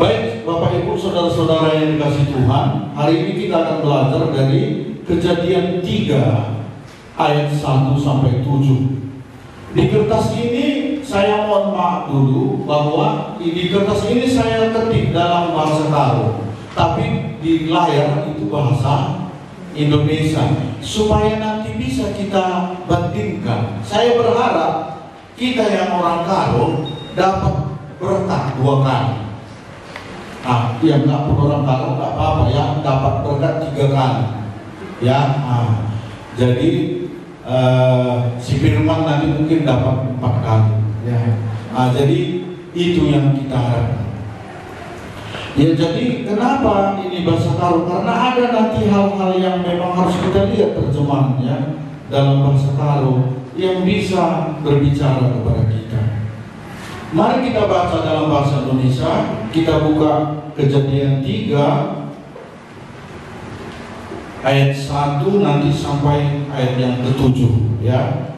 Baik, Bapak Ibu, saudara-saudara yang dikasih Tuhan, hari ini kita akan belajar dari Kejadian 3 ayat 1 sampai 7. Di kertas ini saya mohon maaf dulu bahwa di kertas ini saya ketik dalam bahasa Karo, tapi di layar itu bahasa Indonesia, supaya nanti bisa kita bandingkan. Saya berharap kita yang orang Karo dapat berkat 2 kali. Nah, yang nggak pun orang Karo nggak apa-apa ya, dapat berkat 3 kali. Ya, jadi si Firman nanti mungkin dapat 4 kali. Ya, jadi itu yang kita harapkan. Ya, jadi kenapa ini bahasa Karo? Karena ada nanti hal-hal yang memang harus kita lihat terjemahannya dalam bahasa Karo yang bisa berbicara kepada kita. Mari kita baca dalam bahasa Indonesia. Kita buka Kejadian 3 ayat 1 nanti sampai ayat yang ke-7 ya.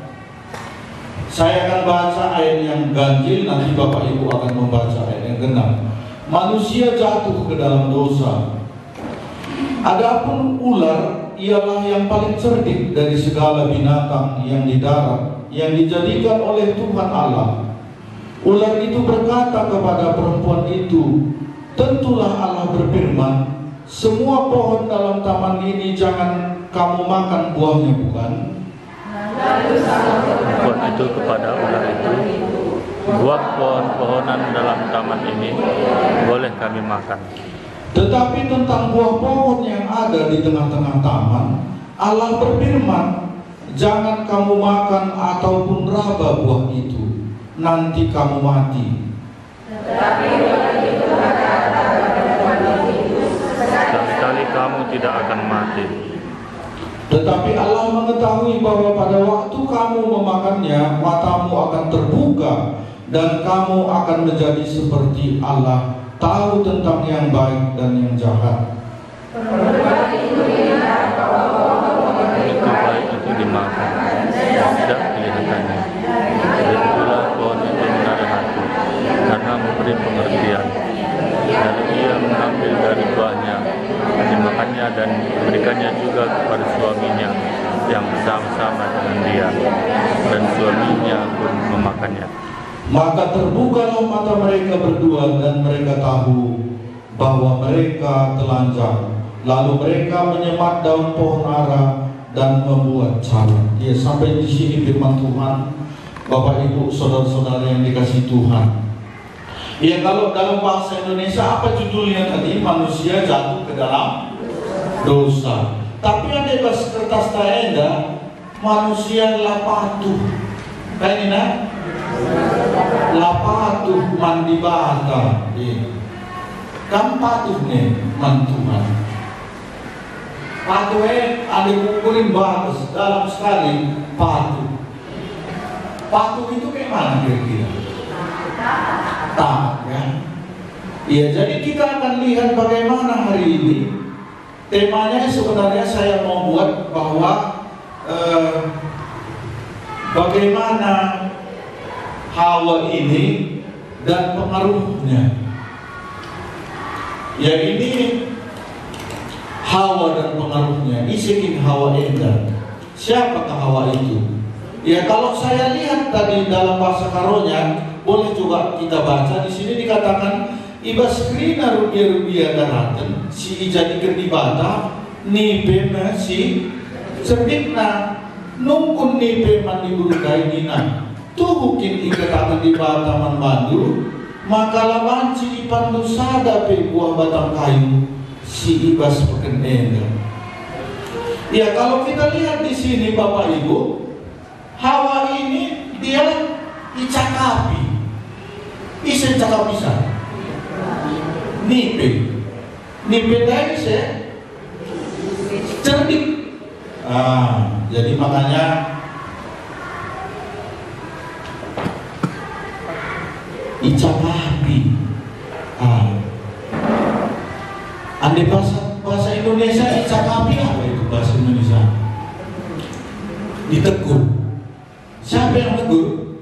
Saya akan baca ayat yang ganjil, nanti Bapak Ibu akan membaca ayat yang genap. Manusia jatuh ke dalam dosa. Adapun ular ialah yang paling cerdik dari segala binatang yang di darat, yang dijadikan oleh Tuhan Allah. Ular itu berkata kepada perempuan itu, tentulah Allah berfirman, semua pohon dalam taman ini jangan kamu makan buahnya, bukan? Perempuan itu kepada ular itu, buah pohon-pohonan dalam taman ini boleh kami makan. Tetapi tentang buah pohon yang ada di tengah-tengah taman, Allah berfirman, jangan kamu makan ataupun raba buah itu, nanti kamu mati. Sekali kamu tidak akan mati. Tetapi Allah mengetahui bahwa pada waktu kamu memakannya, matamu akan terbuka dan kamu akan menjadi seperti Allah, tahu tentang yang baik dan yang jahat. Itu baik untuk dimakan, tidak kelihatannya. Begitulah pohon itu menarik hati, karena memberi pengertian. Lalu ia mengambil dari buahnya, dimakannya dan memberikannya juga kepada suaminya yang bersama-sama dengan dia, dan suaminya pun memakannya. Maka terbukalah mata mereka berdua dan mereka tahu bahwa mereka telanjang. Lalu mereka menyemat daun pohon ara dan membuat calon. Ya, sampai di sini firman Tuhan. Bapak Ibu, saudara-saudara yang dikasih Tuhan. Ya, kalau dalam bahasa Indonesia apa judulnya tadi? Manusia jatuh ke dalam dosa. Tapi ada bahasa kertas taenda, manusia lapatuh. Kayak ini nah? Lapatuh mandi bata. Kan patuh nih man Tuhan. Patuh ada ukurin batas dalam sekali patuh. Patuh itu kayak mana kira-kira? Taat ya. Ya, jadi kita akan lihat bagaimana hari ini. Temanya sebenarnya saya mau buat bahwa bagaimana Hawa ini dan pengaruhnya. Ya, ini Hawa dan pengaruhnya. Isikin Hawa Enda. Siapakah Hawa itu? Ya, kalau saya lihat tadi dalam bahasa Karonya, boleh juga kita baca. Di sini dikatakan ibas krina rugia daraten si ijadikan di bata nipe si cerdikna nungkun nipe man diburukai nina tuhukin ikatan di bata man bandu maka labanci dipandu sada pe buah batang kayu si ibas pekenenda. Ya, kalau kita lihat di sini Bapak Ibu, Hawa ini dia icakapi. Isen cakap bisa nipe tadi saya cerdik. Jadi makanya icakapi. Andai bahasa Indonesia icakapi apa itu bahasa Indonesia? Ditegur. Siapa yang tegur?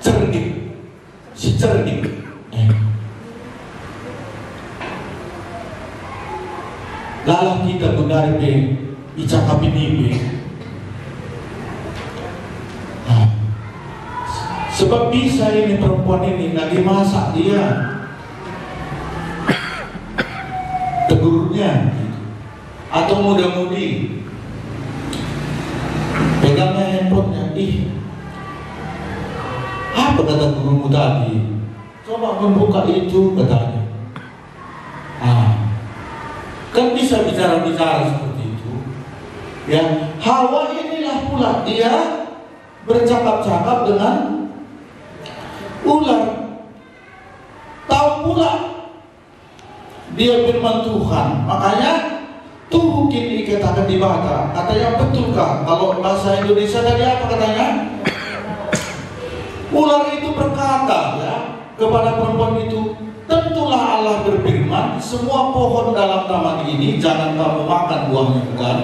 Cerdik. Si cerdik. lalah kita benar be icakap ini. Sebab bisa ini perempuan ini lagi masak dia tegurnya atau muda-mudi pegangnya handphonenya, apa kata gurumu tadi? Coba membuka itu katanya. Kan bisa bicara-bicara seperti itu. Ya, Hawa inilah pula dia bercakap-cakap dengan ular. Tahu pula dia firman Tuhan. Makanya tuh kini katakan dibaca. Katanya betulkah? Kalau bahasa Indonesia tadi apa katanya? Ular itu berkata ya kepada perempuan itu, tentulah Allah berfirman, semua pohon dalam taman ini jangan kamu makan buahnya, bukan?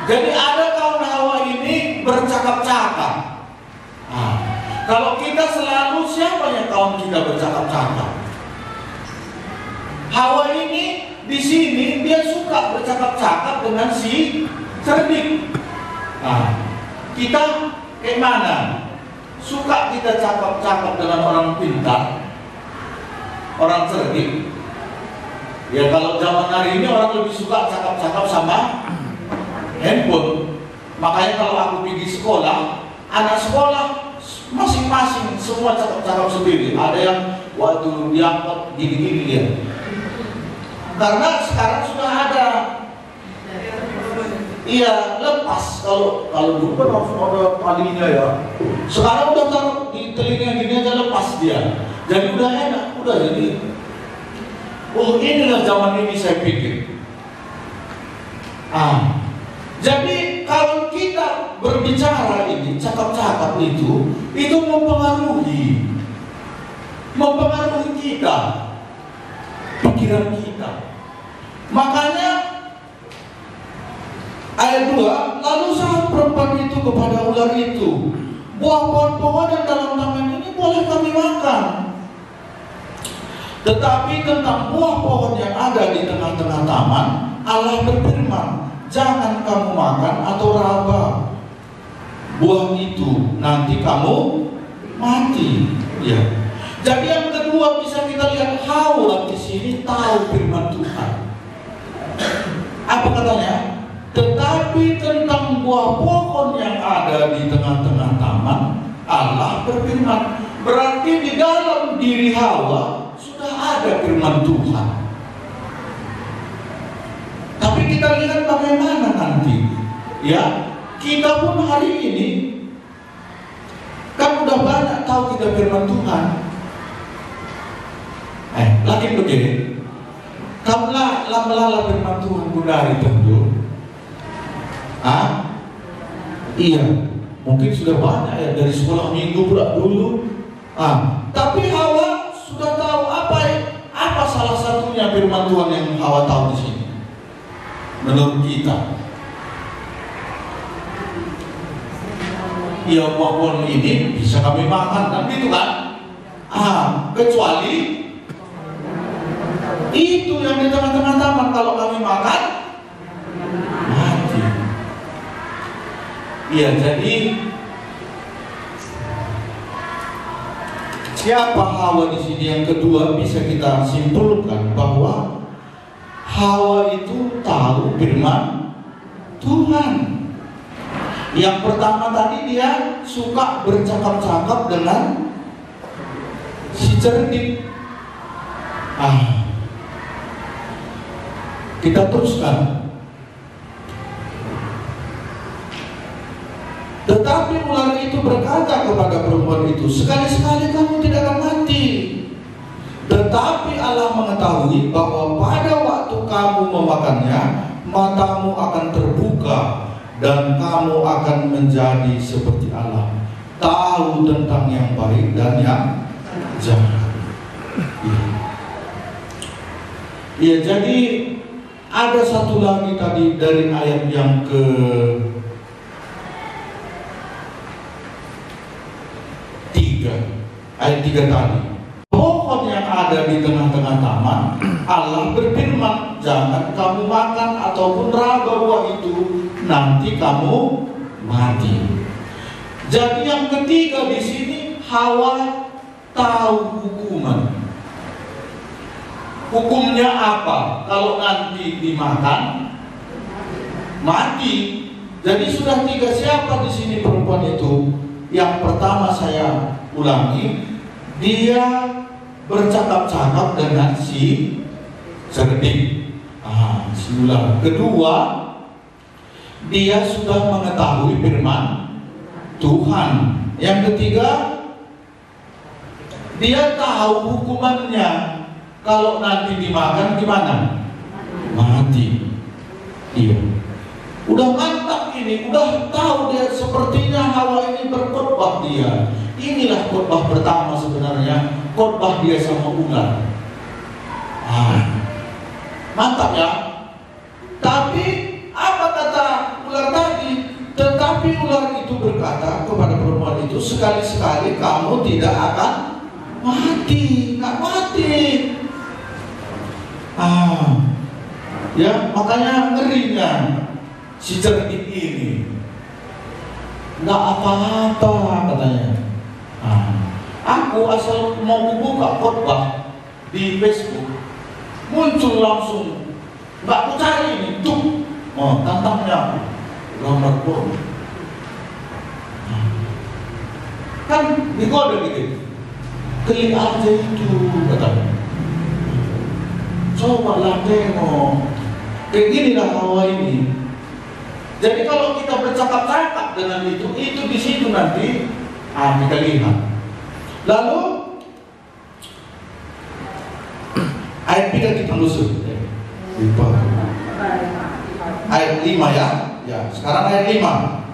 Jadi ada kaum Hawa ini bercakap-cakap. Kalau kita selalu, siapa yang kaum kita bercakap-cakap? Hawa ini di sini dia suka bercakap-cakap dengan si cerdik. Kita kayak mana? Suka kita cakap-cakap dengan orang pintar, orang cerdik. Ya kalau zaman hari ini orang lebih suka cakap-cakap sama handphone. Makanya kalau aku pergi sekolah, anak sekolah masing-masing semua cakap-cakap sendiri. Ada yang waktu diangkat gini-gini dia. Karena sekarang sudah ada. Iya, lepas. Kalau dulu kan harus ada talinya ya. Sekarang udah taruh di telinga gini aja, lepas dia. Jadi udah enak, udah jadi. Oh, inilah zaman ini saya pikir. Jadi kalau kita berbicara ini, cakap-cakap itu mempengaruhi kita, pikiran kita. Makanya ayat 2, lalu saat perempuan itu kepada ular itu, buah pohon-pohon yang dalam taman ini boleh kami makan, tetapi tentang buah pohon yang ada di tengah-tengah taman, Allah berfirman, jangan kamu makan atau raba buah itu, nanti kamu mati. Ya. Jadi yang kedua bisa kita lihat, Hawa di sini tahu firman Tuhan. Apa katanya? Tetapi tentang buah pohon yang ada di tengah-tengah taman, Allah berfirman. Berarti di dalam diri Hawa sudah ada firman Tuhan. Tapi kita lihat bagaimana nanti. Ya, kita pun hari ini kan udah banyak tahu kita firman Tuhan. Lagi begini, kamulah melala firman Tuhan dari tentu. Iya, mungkin sudah banyak ya dari sekolah minggu pula dulu. Tapi Hawa sudah tahu apa salah satunya firman Tuhan yang Hawa tahu di sini. Menurut kita, ya buah-buah ini bisa kami makan, kan gitu kan? Kecuali itu yang di tengah-tengah taman, kalau kami makan mati. Iya, jadi siapa Hawa di sini? Yang kedua bisa kita simpulkan bahwa Hawa itu tahu firman Tuhan. Yang pertama tadi dia suka bercakap-cakap dengan si cerdik. Kita teruskan. Tetapi ular itu berkata kepada perempuan itu, sekali-sekali kamu tidak akan mati. Tetapi Allah mengetahui bahwa pada waktu kamu memakannya, matamu akan terbuka dan kamu akan menjadi seperti Allah, tahu tentang yang baik dan yang jahat. Ya, jadi ada satu lagi tadi dari ayat yang ke 3, ayat 3 tadi. Pohon yang ada di tengah-tengah pertama, Allah berfirman, jangan kamu makan ataupun raba buah itu, nanti kamu mati. Jadi yang ketiga di sini, Hawa tahu hukuman. Hukumnya apa? Kalau nanti dimakan, mati. Jadi sudah tiga. Siapa di sini perempuan itu? Yang pertama saya ulangi, dia bercakap-cakap dengan si cerdik. Si ular. Kedua, dia sudah mengetahui firman Tuhan. Yang ketiga, dia tahu hukumannya. Kalau nanti dimakan gimana? Mati. Iya. Udah mantap ini, udah tahu dia. Sepertinya Hawa ini berkhotbah dia. Inilah khotbah pertama sebenarnya, khotbah dia sama ular. Mantap ya. Tapi apa kata ular tadi? Tetapi ular itu berkata kepada perempuan itu, sekali-sekali kamu tidak akan mati, nggak mati. Ya, makanya ngerinya si cerdik ini. Nggak apa-apa katanya. Aku asal mau buka khotbah di Facebook, muncul langsung. Nggak aku cari ini, tuh, tantangnya gambar bom. Kan digoda gitu. Klik aja itu katanya. Coba lah tengok. Kayak gini lah Hawa ini. Jadi kalau kita bercakap-cakap dengan itu di situ nanti kita lihat. Lalu ayat 3 kita lusur. Ayat 5 ya. Ya, sekarang ayat 5.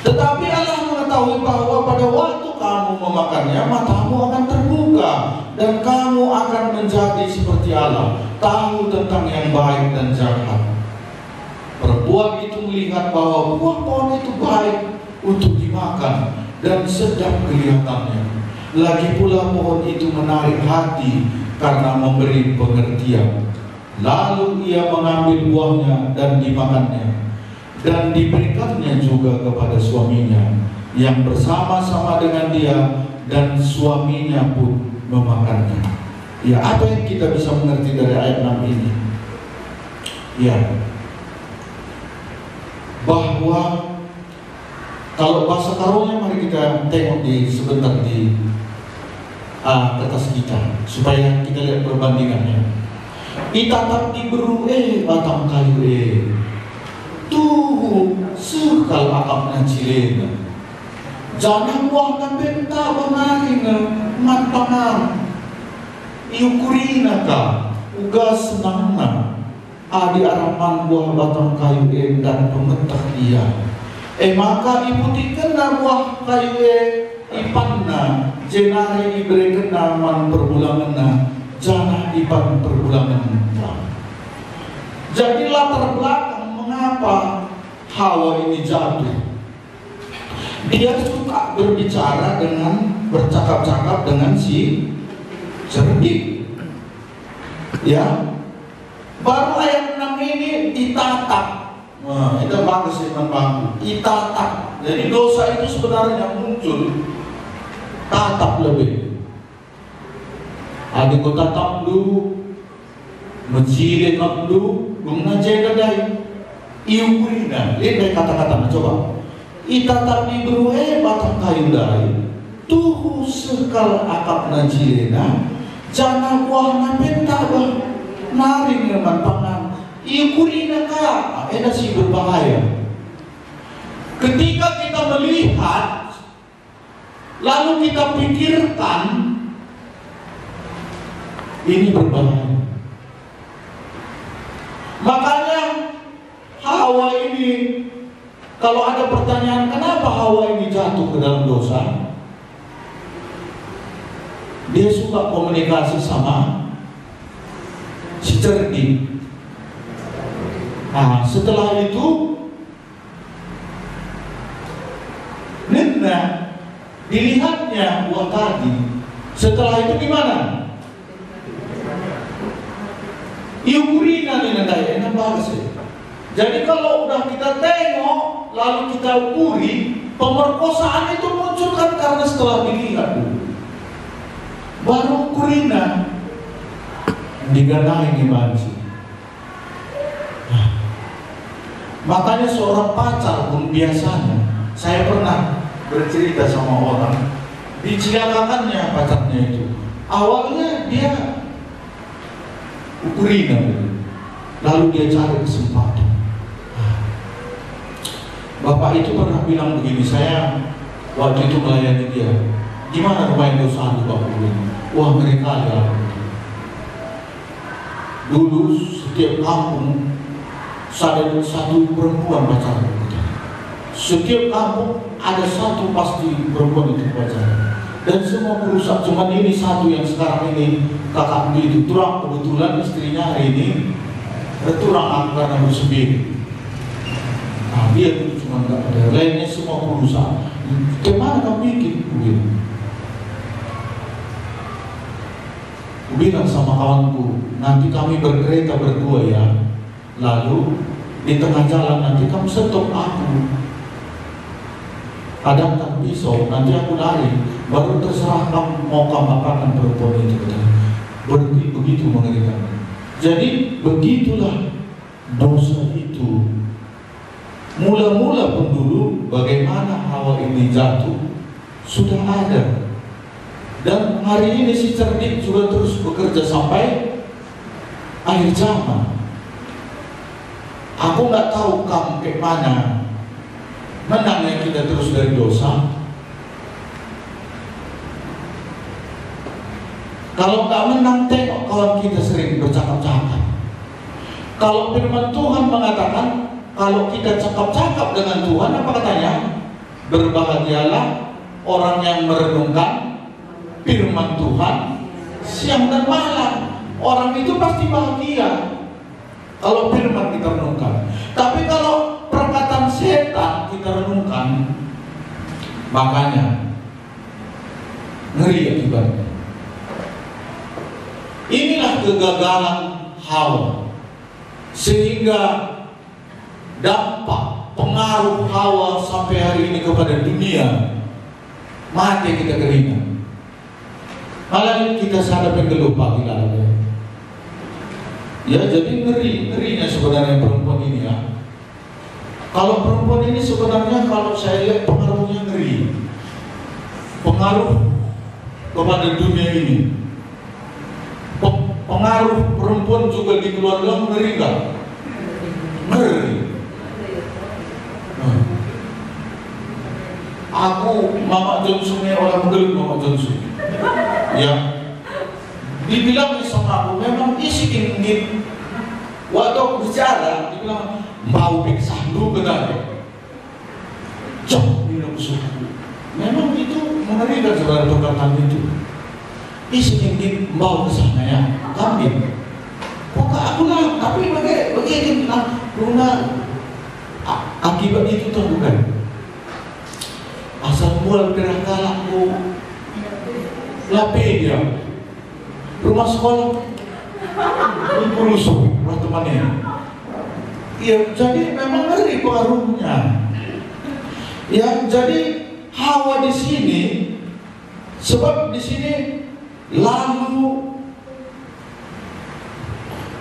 Tetapi Allah mengetahui bahwa pada waktu kamu memakannya, matamu akan terbuka dan kamu akan menjadi seperti Allah, tahu tentang yang baik dan jahat. Perempuan itu melihat bahwa buah pohon itu baik untuk dimakan dan sedap kelihatannya. Lagi pula pohon itu menarik hati karena memberi pengertian. Lalu ia mengambil buahnya dan dimakannya, dan diberikannya juga kepada suaminya yang bersama-sama dengan dia, dan suaminya pun memakannya. Ya, apa yang kita bisa mengerti dari ayat 6 ini? Ya, bahwa kalau bahasa karunya, mari kita tengok sebentar di kertas kita supaya kita lihat perbandingannya. Itatap di beru batang kayu tuh sekal akapna cilena, jangan buahkan benta banarina matpangan iukurina ka uga senangna adi araman buah batang kayu dan pemetah dia. Maka ibutikan buah kayu ipanna jenari iberikan man perbulangan janah ipan perbulangan. Jadi latar belakang mengapa Hawa ini jatuh. Dia suka berbicara bercakap-cakap dengan si cerdik. Ya, baru ayat 6 ini ditatap. Itu bagus iman baku. Ditatap. Jadi dosa itu sebenarnya muncul tatap lebih. Ada ko tatap dulu, menjirit dulu, mengajar dari iukurina. Lihat kata-kata, coba. Itatap di beruhe batang kayu dari, tuh sekal akap najirena, jangan buah napenta bah, naring leman pangan, iukurina ka, ada sih berbahaya. Ketika kita melihat, lalu kita pikirkan, ini berbahaya. Makanya Hawa ini, kalau ada pertanyaan kenapa Hawa ini jatuh ke dalam dosa, dia suka komunikasi sama si cerdik. Setelah itu dilihatnya buah tadi. Setelah itu gimana? Iukurina nih nandai, enak banget sih. Jadi kalau udah kita tengok, lalu kita ukuri, pemerkosaan itu muncul kan karena setelah dilihat dulu. Baru ukurina, diganai nih banci. Makanya seorang pacar pun biasanya, saya pernah bercerita sama orang, dicilakakannya pacarnya itu. Awalnya dia ukurina, lalu dia cari kesempatan. Bapak itu pernah bilang begini, saya waktu itu melayani dia. Gimana rumahnya usaha di Bapak ini? Wah, mereka ya. Dulu setiap kampung ada satu perempuan pacaran. Setiap kampung ada satu pasti perempuan itu pacaran. Dan semua berusaha, cuman ini satu yang sekarang ini kakak itu turang, kebetulan istrinya hari ini turang aku karena bersebir. Nah, dia itu cuma nggak ada, lainnya semua berusaha. Kemana kamu bikin? Aku bilang sama kawanku, nanti kami berkereta berdua ya. Lalu di tengah jalan nanti kamu stop aku. Hadapkan pisau, nanti aku lari. Baru terserah kamu mau kamu perempuan itu. Begitu mengerikan. Jadi begitulah dosa itu. Mula-mula pun dulu bagaimana Hawa ini jatuh sudah ada. Dan hari ini si cerdik juga terus bekerja sampai akhir zaman. Aku nggak tahu kamu ke mana. Menangnya kita terus dari dosa. Kalau nggak menang, tengok kawan kita sering bercakap-cakap. Kalau firman Tuhan mengatakan, kalau kita cakap-cakap dengan Tuhan, apa katanya? Berbahagialah orang yang merenungkan firman Tuhan siang dan malam. Orang itu pasti bahagia kalau firman kita renungkan. Tapi kalau perkataan setan kita renungkan, makanya ngeri akibatnya. Inilah kegagalan Hawa, sehingga dampak pengaruh Hawa sampai hari ini kepada dunia mati kita keringat. Malah kita sadar pengeluh pagi lalu. Ya, jadi ngerinya sebenarnya perempuan ini ya. Kalau perempuan ini sebenarnya kalau saya lihat pengaruhnya ngeri. Pengaruh kepada dunia ini. Pengaruh perempuan juga di keluarga ngeri nggak? Ngeri. Aku Mama Johnson orang gelut Mama Johnson. Ya, dibilang sama aku memang isi dingin. Waktu aku bicara, dibilang mau pingsan dulu kenapa? Cok, minum suku. Memang itu mengerikan saudara perkataan itu. Isi dingin mau ke sana ya, kambing. Kok aku lah, tapi begini lah, lunak. Akibat itu tuh bukan. Asal mula gerah galakku. Lapi dia rumah sekolah rusuk rumah temannya. Ya, jadi memang ngeri pengaruhnya. Ya, jadi Hawa di sini, sebab di sini lalu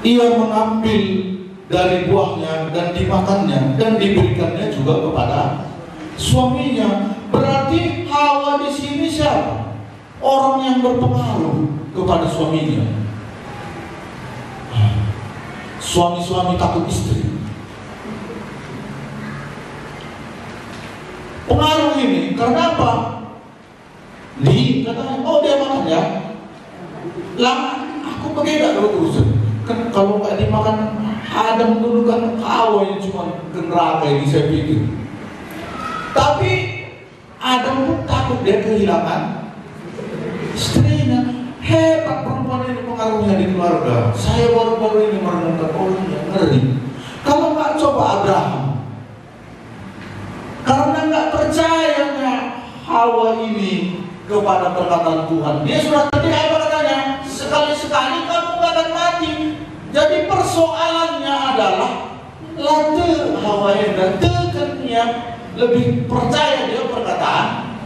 ia mengambil dari buahnya dan dimakannya dan diberikannya juga kepada suaminya. Berarti Hawa di sini siapa? Orang yang berpengaruh kepada suaminya. Suami-suami takut istri. Pengaruh ini karena apa? Katanya, oh dia makan ya. Lama aku pakai gak dulu urusan. Kan kalau nggak dimakan Adam dulu kan Hawa yang cuma ke neraka ini saya pikir. Tapi Adam pun takut dia kehilangan istrinya. Hebat perempuan ini pengaruhnya di keluarga. Saya baru-baru ini merenungkan, oh iya ngeri. Kalau nggak coba Abraham, karena nggak percayanya Hawa ini kepada perkataan Tuhan, dia sudah tadi apa katanya? Sekali-sekali kamu nggak akan mati. Jadi adalah late Hawa dan tekannya lebih percaya dia perkataan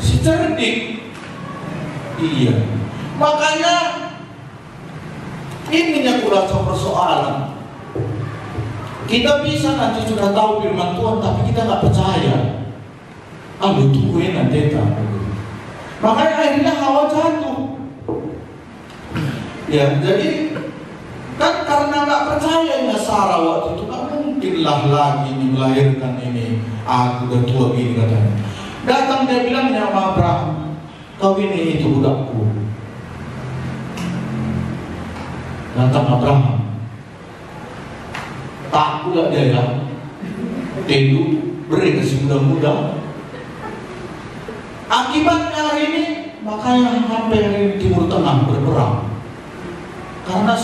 si cerdik. Iya. Makanya ininya kurasa persoalan. Kita bisa nanti sudah tahu firman Tuhan, tapi kita nggak percaya. Aduh, tungguin nanti tak. Makanya akhirnya Hawa jatuh. Ya, jadi kan karena nggak percayanya Sarah waktu itu, nggak mungkinlah lagi melahirkan ini. Aku udah tua gini katanya. Datang dia bilang sama Abraham, kau ini itu budakku. Datang Abraham, tak pula dia ya, tunduk beri ke si muda-muda. Akibatnya hari ini, makanya sampai hari ini Timur Tengah berperang. Karena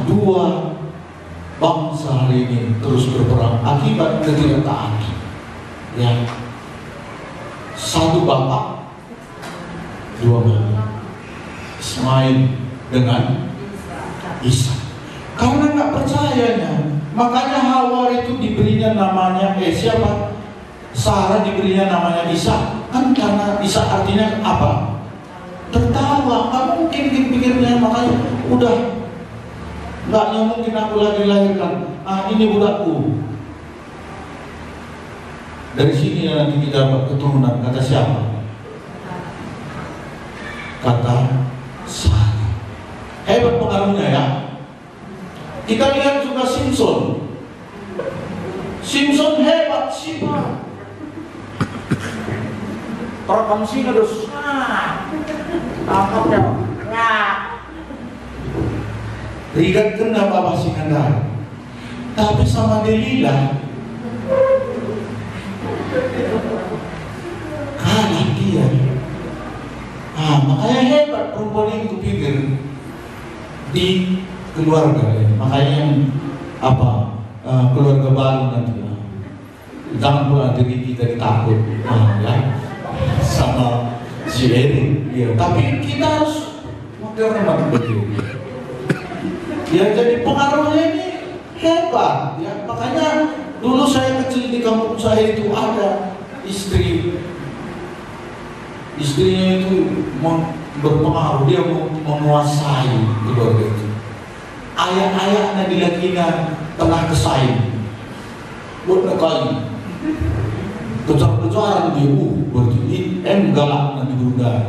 dua bangsa hari ini terus berperang akibat ketidaktaatan. Ya, satu bapak, dua bapak, Ismail dengan Ishak. Karena nggak percayanya, makanya Hawa itu diberinya namanya siapa? Sarah diberinya namanya Ishak. Kan karena Ishak artinya apa? Tertawa, nggak mungkin pikirnya, makanya udah nggak mungkin aku lagi lahirkan. Ini budakku. Dari sini nanti kita dapat keturunan. Kata siapa? Kata Sarah. Hebat pengaruhnya ya. Kita lihat juga Simpson. Simpson hebat sih Pak. Perekam singa terus. Tangkap ya. Rigat kena Bapak Sikandar. Tapi sama Delila kalah dia. Makanya hebat perempuan ini kupikir di keluarga ya. Makanya yang keluarga baru nanti ya. Jangan pula diri kita ditakut ya. Sama si Eri ya. Tapi kita harus menghormati begitu. Ya, jadi pengaruhnya ini hebat ya. Makanya dulu saya kecil di kampung saya itu ada istrinya itu berpengaruh, dia menguasai keluarga itu. Ayah-ayahnya dilakinya tengah kesaing buat kali kejar-kejaran dia berarti galak nanti berundang.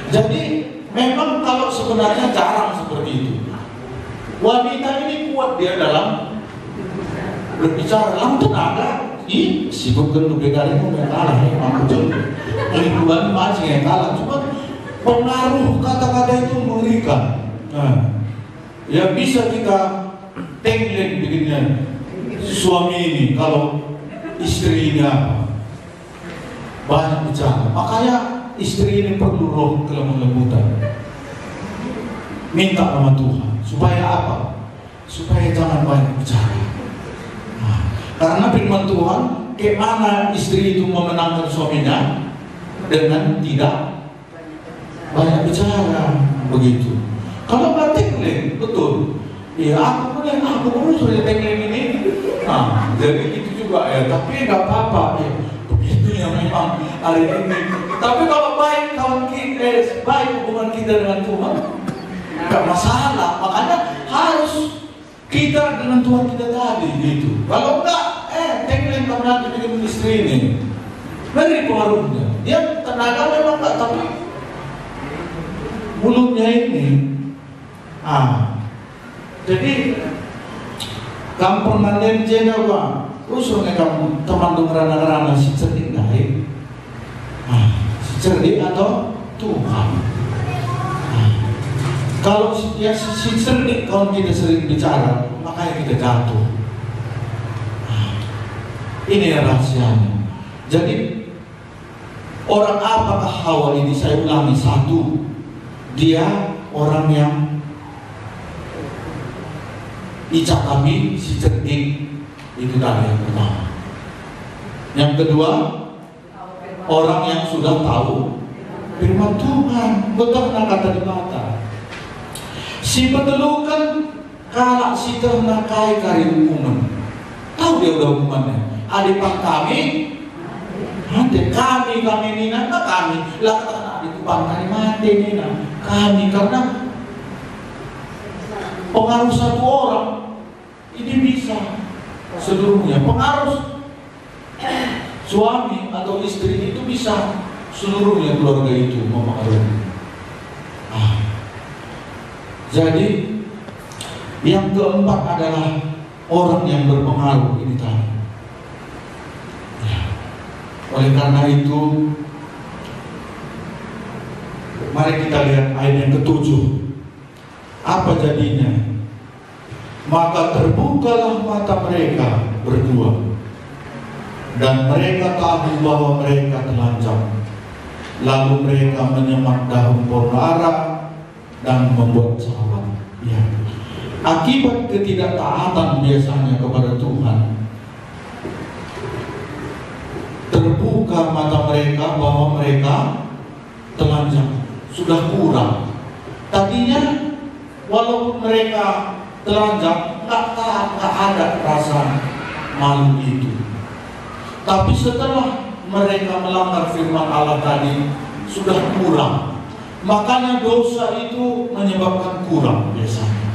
Jadi memang kalau sebenarnya jarang seperti itu. Wanita ini kuat dia dalam berbicara, dalam tenaga. Sibukkan lebih kali itu yang kalah ya, betul. Lingkungan masih yang kalah, cuma pengaruh kata-kata itu mengerikan. Ya bisa kita tengkleng begini suami ini kalau istrinya banyak bicara. Makanya istri ini perlu roh kelemah lembutan. Minta sama Tuhan supaya apa? Supaya jangan banyak bicara. Karena firman Tuhan, kemana istri itu memenangkan suaminya dengan tidak banyak bicara, begitu. Kalau nggak tengkleng, betul. Ya aku pun sudah tengkleng ini. Jadi itu juga ya. Tapi nggak apa-apa ya. Begitu ya memang hari ini. Tapi kalau baik kawan kita, baik hubungan kita dengan Tuhan, nggak masalah. Makanya harus kita dengan Tuhan kita tadi gitu. Kalau enggak, tengkleng kamu nanti dengan istri ini. Beri pengaruhnya. Dia tenaga memang enggak, tapi mulutnya ini. Jadi kampung nanti jenga Pak. Usulnya kamu teman dengeran-dengeran si cerdik naik. Si cerdik atau Tuhan. Kalau ya, si cerdik, kalau kita sering bicara, makanya kita jatuh. Ini rahasianya. Jadi orang apakah Hawa ini? Saya ulangi, satu, dia orang yang icakabi, si cerdik, itu tadi yang pertama. Yang kedua, orang yang sudah tahu firman Tuhan, betul kata di mata. Si petelukan Kalau si ternakai kari hukuman, tahu dia udah hukumannya. Adepan kami, kami nina, kami lah itu pangkari mati nina. Kami karena pengaruh satu orang ini bisa seluruhnya. Pengaruh suami atau istri itu bisa seluruhnya keluarga itu mempengaruhi. Jadi yang keempat adalah orang yang berpengaruh ini tadi. Oleh karena itu, mari kita lihat ayat yang ke-7. Apa jadinya? Maka terbukalah mata mereka berdua, dan mereka tahu bahwa mereka telanjang. Lalu mereka menyemak daun pohon ara dan membuat cawan. Ya. Akibat ketidaktaatan biasanya kepada Tuhan, terbuka mata mereka bahwa mereka telanjang, sudah kurang. Tadinya walaupun mereka telanjang, nggak ada rasa malu itu. Tapi setelah mereka melanggar firman Allah tadi, sudah kurang. Makanya dosa itu menyebabkan kurang biasanya.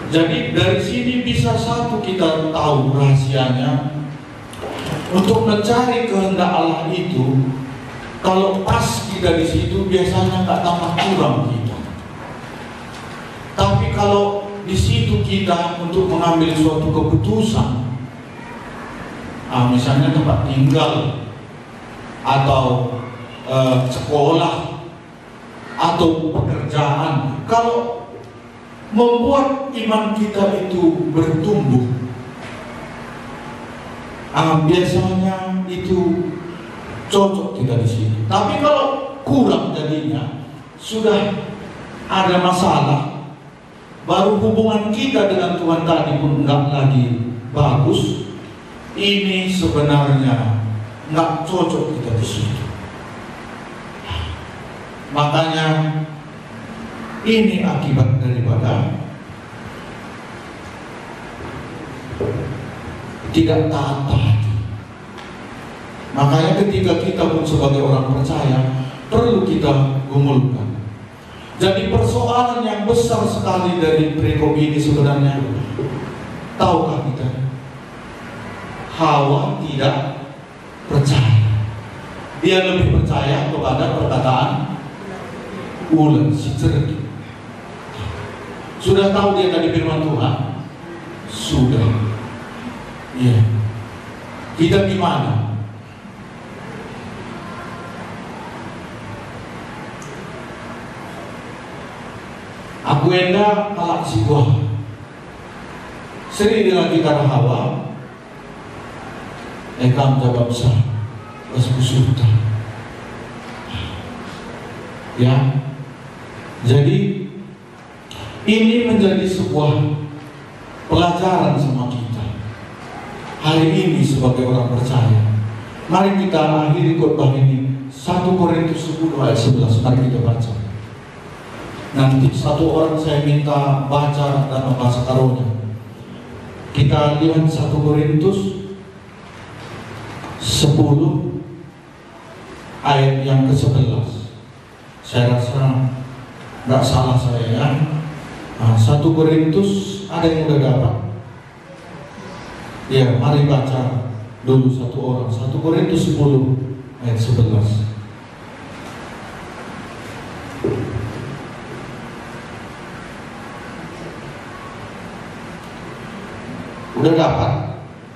Jadi dari sini bisa satu kita tahu rahasianya. Untuk mencari kehendak Allah itu, kalau pas kita di situ biasanya nggak tambah kurang kita. Tapi kalau di situ kita untuk mengambil suatu keputusan, misalnya tempat tinggal atau sekolah atau pekerjaan, kalau membuat iman kita itu bertumbuh, biasanya itu cocok kita di sini. Tapi kalau kurang jadinya, sudah ada masalah, baru hubungan kita dengan Tuhan tadi pun nggak lagi bagus. Ini sebenarnya nggak cocok kita di sini. Makanya ini akibat daripada tidak taat hati. Makanya ketika kita pun sebagai orang percaya perlu kita gumulkan. Jadi persoalan yang besar sekali dari perikop ini sebenarnya, tahukah kita? Hawa tidak percaya. Dia lebih percaya kepada perkataan ular si cerdik. Sudah tahu dia tadi firman Tuhan? Sudah. Iya. Kita gimana? Aku enda kalak si buah. Sering dengan kita Hawa. Ekam jawab sah. Wasbusuta. Ya. Jadi ini menjadi sebuah pelajaran sama kita hari ini sebagai orang percaya. Mari kita akhiri khotbah ini 1 Korintus 10 ayat 11. Mari kita baca. Nanti satu orang saya minta baca dan membaca taruhnya. Kita lihat 1 Korintus 10 ayat yang ke-11. Saya rasa nggak salah saya ya. 1 Korintus ada yang udah dapat? Ya, mari baca dulu satu orang. 1 Korintus 10 ayat 11. Udah dapat?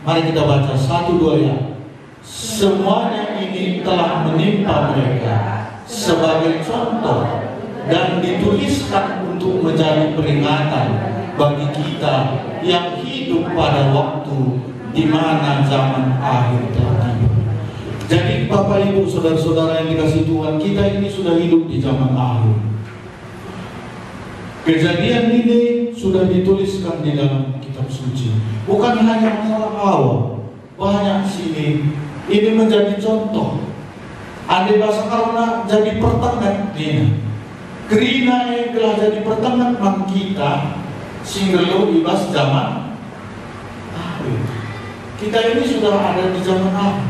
Mari kita baca 1-2 ya. Semuanya ini telah menimpa mereka sebagai contoh dan dituliskan untuk menjadi peringatan bagi kita yang hidup pada waktu di mana zaman akhir telah tiba. Jadi Bapak Ibu saudara-saudara yang dikasihi Tuhan, kita ini sudah hidup di zaman akhir. Kejadian ini sudah dituliskan di dalam kitab suci. Bukan hanya masalah Hawa, banyak sini. Ini menjadi contoh. Ada bahasa karena jadi pertengat ini. Kerina yang telah jadi pertengat mang kita singgelo ibas zaman akhir. Kita ini sudah ada di zaman akhir.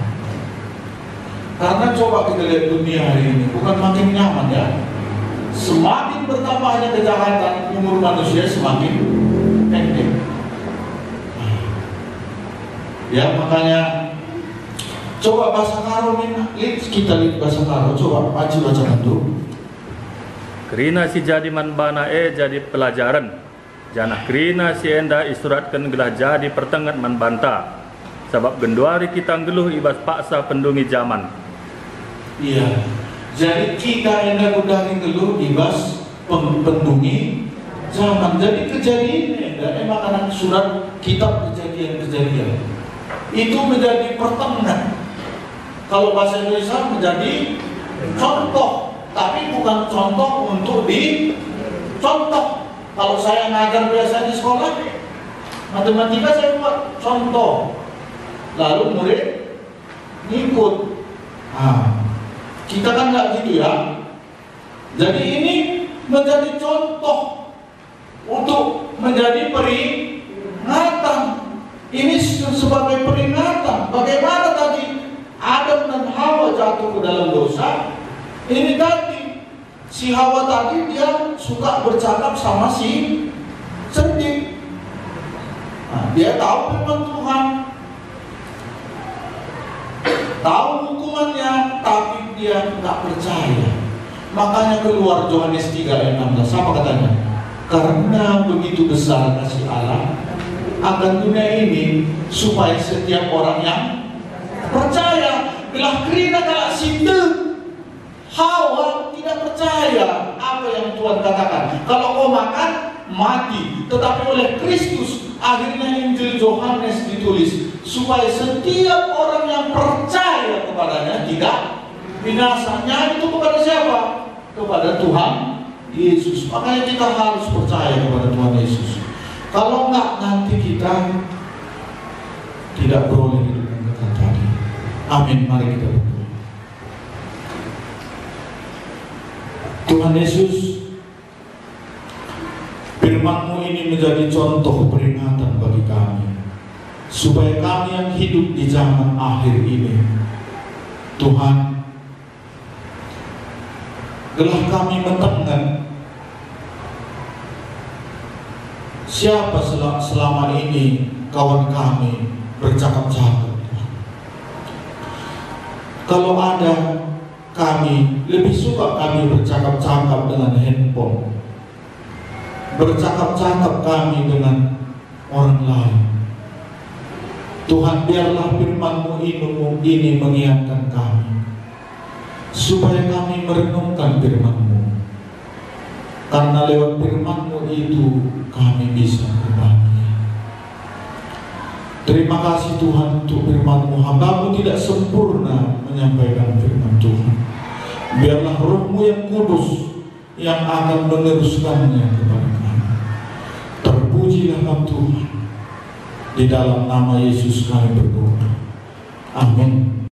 Karena coba kita lihat dunia hari ini, bukan makin nyaman ya. Semakin bertambahnya kejahatan, umur manusia semakin pendek. Ya, makanya coba bahasa karo kita lihat bahasa karo, coba Pak Haji baca dulu. Kerina si jadi manbana jadi pelajaran. Janah kerina si enda isuratkan gelah jadi pertengat manbanta. Sebab genduari kita ngeluh ibas paksa pendungi zaman. Iya. Jadi kita enda kudari ngeluh ibas pendungi zaman. Jadi kejadian enda emang anak surat kitab kejadian-kejadian. Itu menjadi pertengahan. Kalau bahasa Indonesia menjadi contoh, tapi bukan contoh untuk dicontoh. Kalau saya ngajar biasa di sekolah, matematika saya buat contoh, lalu murid ngikut. Kita kan nggak gitu ya. Jadi ini menjadi contoh untuk menjadi peringatan. Ini sebagai peringatan. Bagaimana tadi Adam dan Hawa jatuh ke dalam dosa? Ini tadi si Hawa tadi dia suka bercakap sama si sedih. Dia tahu firman Tuhan, tahu hukumannya, tapi dia nggak percaya. Makanya keluar Yohanes 3 ayat 16. Apa katanya? Karena begitu besar kasih Allah akan dunia ini, supaya setiap orang yang percaya. Belah kerina kalau sindu Hawa tidak percaya apa yang Tuhan katakan. Kalau kau makan mati, tetapi oleh Kristus akhirnya Injil Yohanes ditulis supaya setiap orang yang percaya kepadanya tidak binasanya. Itu kepada siapa? Kepada Tuhan Yesus. Makanya kita harus percaya kepada Tuhan Yesus. Kalau enggak, nanti kita tidak beroleh hidup yang kekal tadi. Amin. Mari kita berdoa. Tuhan Yesus, firman-Mu ini menjadi contoh peringatan bagi kami, supaya kami yang hidup di zaman akhir ini, Tuhan, gelah kami mendengar siapa selama ini kawan kami bercakap-cakap. Kalau ada, kami lebih suka kami bercakap-cakap dengan handphone, bercakap-cakap kami dengan orang lain. Tuhan, biarlah firman-Mu ini mengingatkan kami, supaya kami merenungkan firman-Mu. Karena lewat firman-Mu itu kami bisa berbahagia. Terima kasih Tuhan untuk firman-Mu. Hamba-Mu tidak sempurna menyampaikan firman Tuhan. Biarlah Roh-Mu yang kudus yang akan meneruskannya kepada kami. Terpujilah Tuhan. Di dalam nama Yesus kami berdoa. Amin.